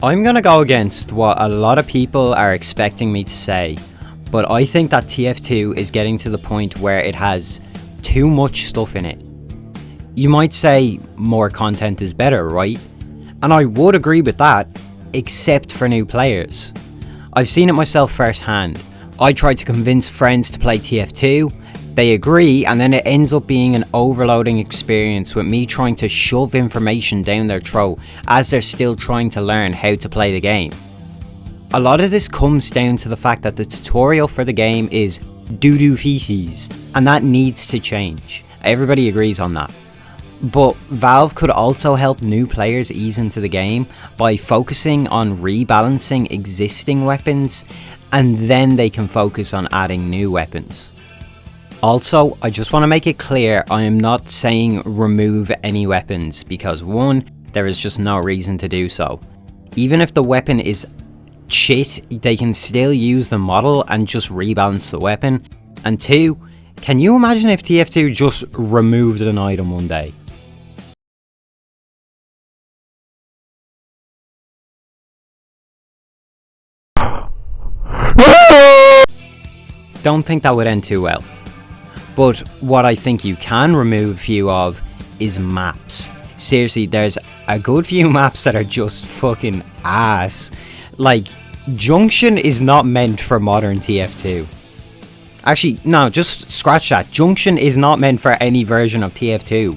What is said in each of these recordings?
I'm gonna go against what a lot of people are expecting me to say, but I think that TF2 is getting to the point where it has too much stuff in it. You might say more content is better, right? And I would agree with that, except for new players. I've seen it myself firsthand. I tried to convince friends to play TF2, they agree, and then it ends up being an overloading experience with me trying to shove information down their throat as they're still trying to learn how to play the game. A lot of this comes down to the fact that the tutorial for the game is doo-doo feces, and that needs to change. Everybody agrees on that. But Valve could also help new players ease into the game by focusing on rebalancing existing weapons, and then they can focus on adding new weapons. Also, I just want to make it clear, I am not saying remove any weapons, because one, there is just no reason to do so. Even if the weapon is shit, they can still use the model and just rebalance the weapon. And two, can you imagine if TF2 just removed an item one day? Don't think that would end too well. But what I think you can remove a few of is maps. Seriously, there's a good few maps that are just fucking ass. Like, Junction is not meant for modern TF2. Actually, no, just scratch that. Junction is not meant for any version of TF2.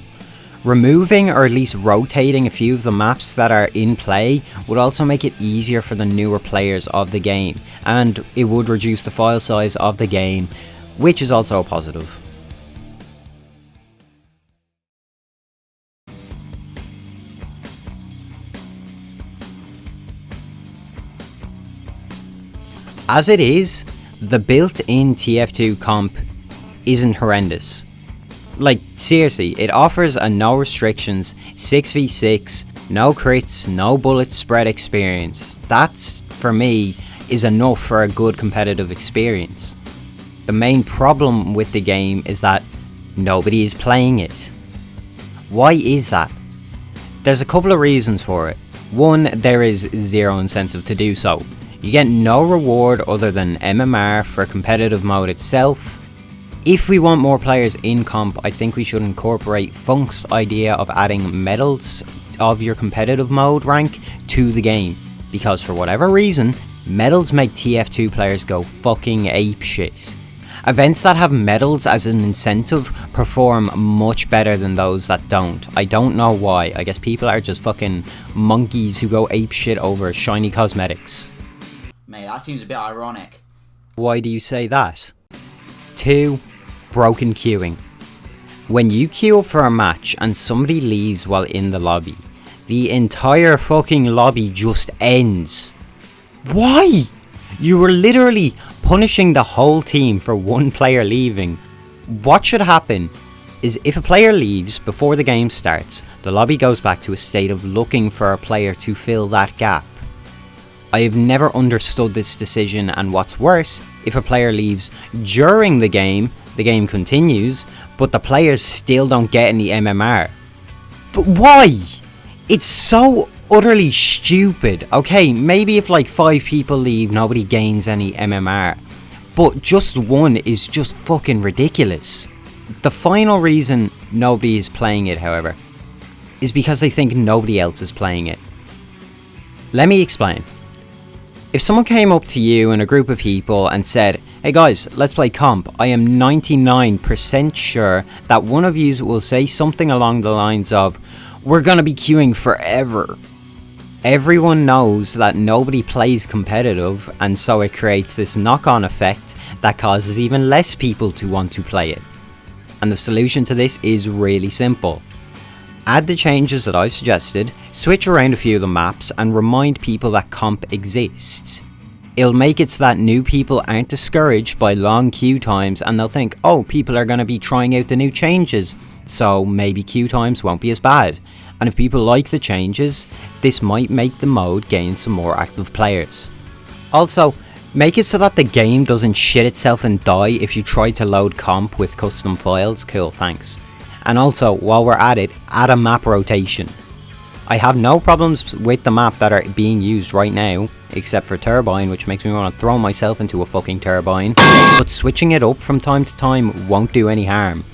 Removing or at least rotating a few of the maps that are in play would also make it easier for the newer players of the game, and it would reduce the file size of the game, which is also a positive. As it is, the built-in TF2 comp isn't horrendous. Like, seriously, it offers a no restrictions, 6v6, no crits, no bullet spread experience. That's, for me, is enough for a good competitive experience. The main problem with the game is that nobody is playing it. Why is that? There's a couple of reasons for it. One, there is zero incentive to do so. You get no reward other than MMR for competitive mode itself. If we want more players in comp, I think we should incorporate Funk's idea of adding medals of your competitive mode rank to the game, because for whatever reason, medals make TF2 players go fucking apeshit. Events that have medals as an incentive perform much better than those that don't. I don't know why. I guess people are just fucking monkeys who go apeshit over shiny cosmetics. Mate, that seems a bit ironic. Why do you say that? 2. Broken queuing. When you queue up for a match and somebody leaves while in the lobby, the entire fucking lobby just ends. Why? You were literally punishing the whole team for one player leaving. What should happen is if a player leaves before the game starts, the lobby goes back to a state of looking for a player to fill that gap. I have never understood this decision, and what's worse, if a player leaves during the game continues, but the players still don't get any MMR. But why? It's so utterly stupid. Okay, maybe if like 5 people leave, nobody gains any MMR, but just one is just fucking ridiculous. The final reason nobody is playing it, however, is because they think nobody else is playing it. Let me explain. If someone came up to you and a group of people and said, "Hey guys, let's play comp," I am 99% sure that one of you will say something along the lines of, "We're gonna be queuing forever." Everyone knows that nobody plays competitive, and so it creates this knock-on effect that causes even less people to want to play it. And the solution to this is really simple. Add the changes that I've suggested, switch around a few of the maps, and remind people that comp exists. It'll make it so that new people aren't discouraged by long queue times, and they'll think, oh, people are going to be trying out the new changes, so maybe queue times won't be as bad. And if people like the changes, this might make the mode gain some more active players. Also, make it so that the game doesn't shit itself and die if you try to load comp with custom files. Cool, thanks. And also, while we're at it, add a map rotation. I have no problems with the map that are being used right now, except for Turbine, which makes me want to throw myself into a fucking turbine, but switching it up from time to time won't do any harm.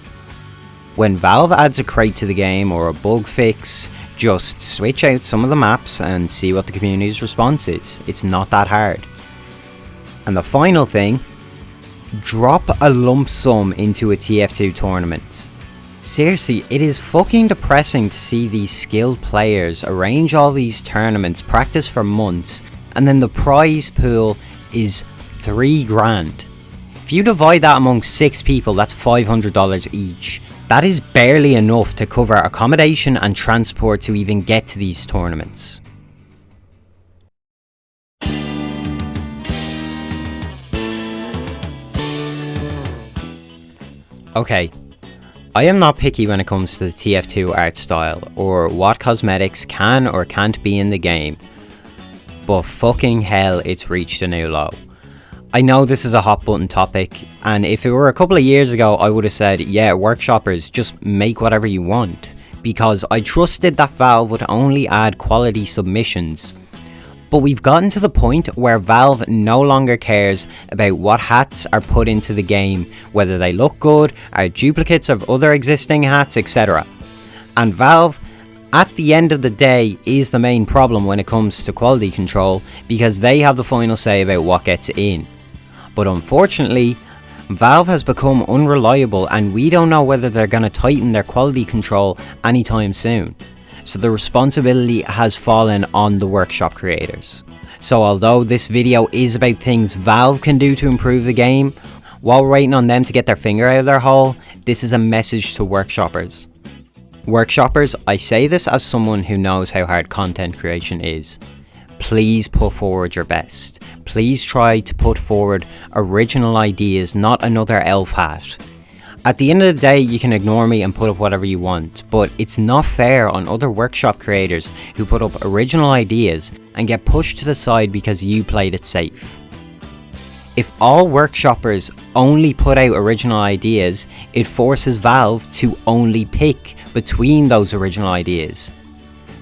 When Valve adds a crate to the game or a bug fix, just switch out some of the maps and see what the community's response is. It's not that hard. And the final thing, drop a lump sum into a TF2 tournament. Seriously, it is fucking depressing to see these skilled players arrange all these tournaments, practice for months, and then the prize pool is $3,000. If you divide that among 6 people, that's $500 each. That is barely enough to cover accommodation and transport to even get to these tournaments. Okay, I am not picky when it comes to the TF2 art style or what cosmetics can or can't be in the game, but fucking hell, it's reached a new low. I know this is a hot button topic, and if it were a couple of years ago I would have said, yeah, workshoppers, just make whatever you want, because I trusted that Valve would only add quality submissions. But we've gotten to the point where Valve no longer cares about what hats are put into the game, whether they look good, are duplicates of other existing hats, etc. And Valve, at the end of the day, is the main problem when it comes to quality control, because they have the final say about what gets in. But unfortunately, Valve has become unreliable and we don't know whether they're going to tighten their quality control anytime soon. So the responsibility has fallen on the workshop creators. So although this video is about things Valve can do to improve the game, while we're waiting on them to get their finger out of their hole, this is a message to workshoppers. Workshoppers, I say this as someone who knows how hard content creation is. Please put forward your best. Please try to put forward original ideas, not another elf hat. At the end of the day, you can ignore me and put up whatever you want, but it's not fair on other workshop creators who put up original ideas and get pushed to the side because you played it safe. If all workshoppers only put out original ideas, it forces Valve to only pick between those original ideas.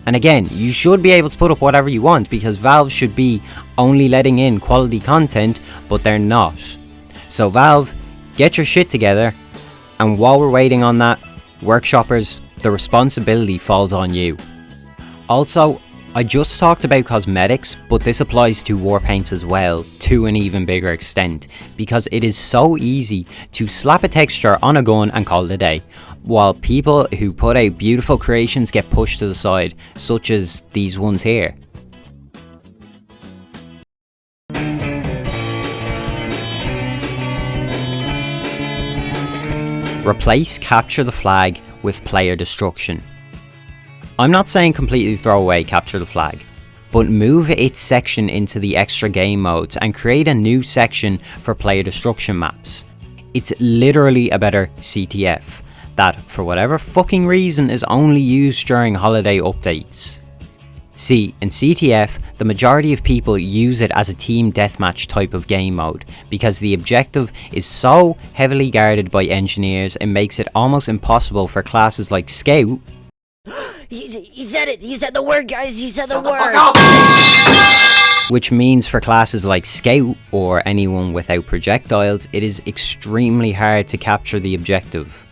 And again, you should be able to put up whatever you want because Valve should be only letting in quality content, but they're not. So Valve, get your shit together. And while we're waiting on that, workshoppers, the responsibility falls on you. Also, I just talked about cosmetics, but this applies to war paints as well, to an even bigger extent, because it is so easy to slap a texture on a gun and call it a day, while people who put out beautiful creations get pushed to the side, such as these ones here. Replace capture the flag with player destruction. I'm not saying completely throw away capture the flag, but move its section into the extra game modes and create a new section for player destruction maps. It's literally a better CTF that, for whatever fucking reason, is only used during holiday updates. See, in CTF, the majority of people use it as a team deathmatch type of game mode because the objective is so heavily guarded by engineers it makes it almost impossible for classes like Scout. He said it! He said the word, guys! He said the Shut word! the fuck up! Which means for classes like Scout or anyone without projectiles, it is extremely hard to capture the objective.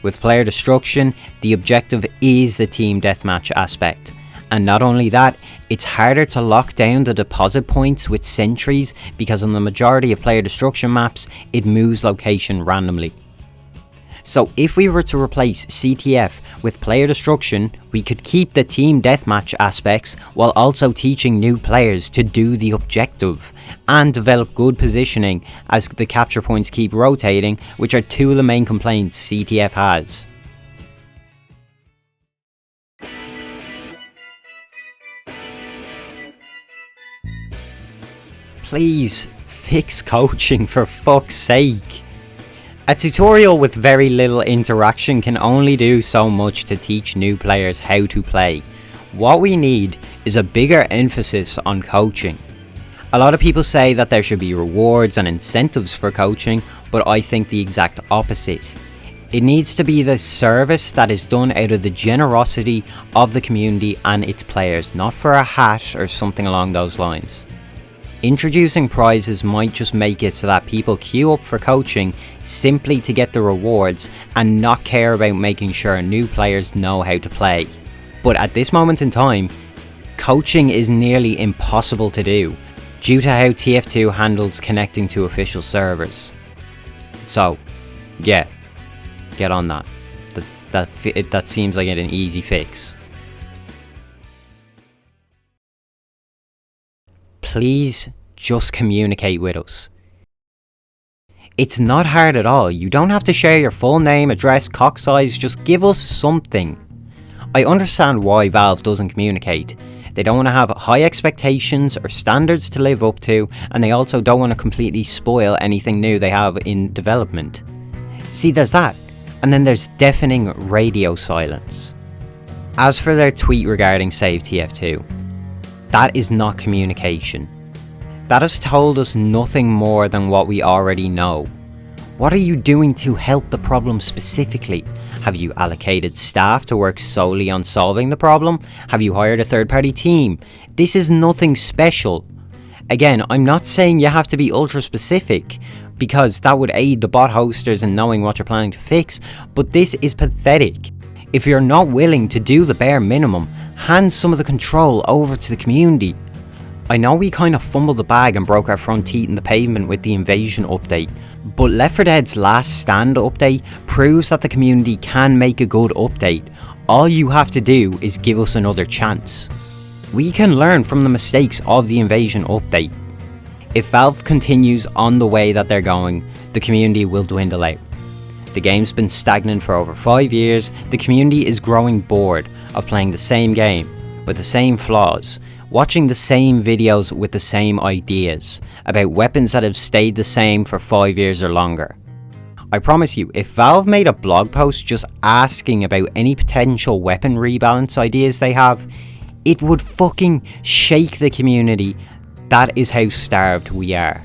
With player destruction, the objective is the team deathmatch aspect. And not only that, it's harder to lock down the deposit points with sentries because on the majority of player destruction maps, it moves location randomly. So if we were to replace CTF with player destruction, we could keep the team deathmatch aspects while also teaching new players to do the objective and develop good positioning as the capture points keep rotating, which are two of the main complaints CTF has. Please, fix coaching for fuck's sake. A tutorial with very little interaction can only do so much to teach new players how to play. What we need is a bigger emphasis on coaching. A lot of people say that there should be rewards and incentives for coaching, but I think the exact opposite. It needs to be the service that is done out of the generosity of the community and its players, not for a hat or something along those lines. Introducing prizes might just make it so that people queue up for coaching simply to get the rewards and not care about making sure new players know how to play. But at this moment in time, coaching is nearly impossible to do due to how TF2 handles connecting to official servers. So, yeah, get on that. That seems like an easy fix. Please just communicate with us. It's not hard at all. You don't have to share your full name, address, cock size, just give us something. I understand why Valve doesn't communicate. They don't want to have high expectations or standards to live up to, and they also don't want to completely spoil anything new they have in development. See, there's that, and then there's deafening radio silence. As for their tweet regarding Save TF2, that is not communication. That has told us nothing more than what we already know. What are you doing to help the problem specifically? Have you allocated staff to work solely on solving the problem? Have you hired a third-party team? This is nothing special. Again, I'm not saying you have to be ultra specific, because that would aid the bot hosters in knowing what you're planning to fix, but this is pathetic. If you're not willing to do the bare minimum, hand some of the control over to the community. I know we kind of fumbled the bag and broke our front teeth in the pavement with the Invasion update, but Left 4 Dead's Last Stand update proves that the community can make a good update. All you have to do is give us another chance. We can learn from the mistakes of the Invasion update. If Valve continues on the way that they're going, the community will dwindle out. The game's been stagnant for over 5 years, the community is growing bored of playing the same game, with the same flaws, watching the same videos with the same ideas, about weapons that have stayed the same for 5 years or longer. I promise you, if Valve made a blog post just asking about any potential weapon rebalance ideas they have, it would fucking shake the community. That is how starved we are.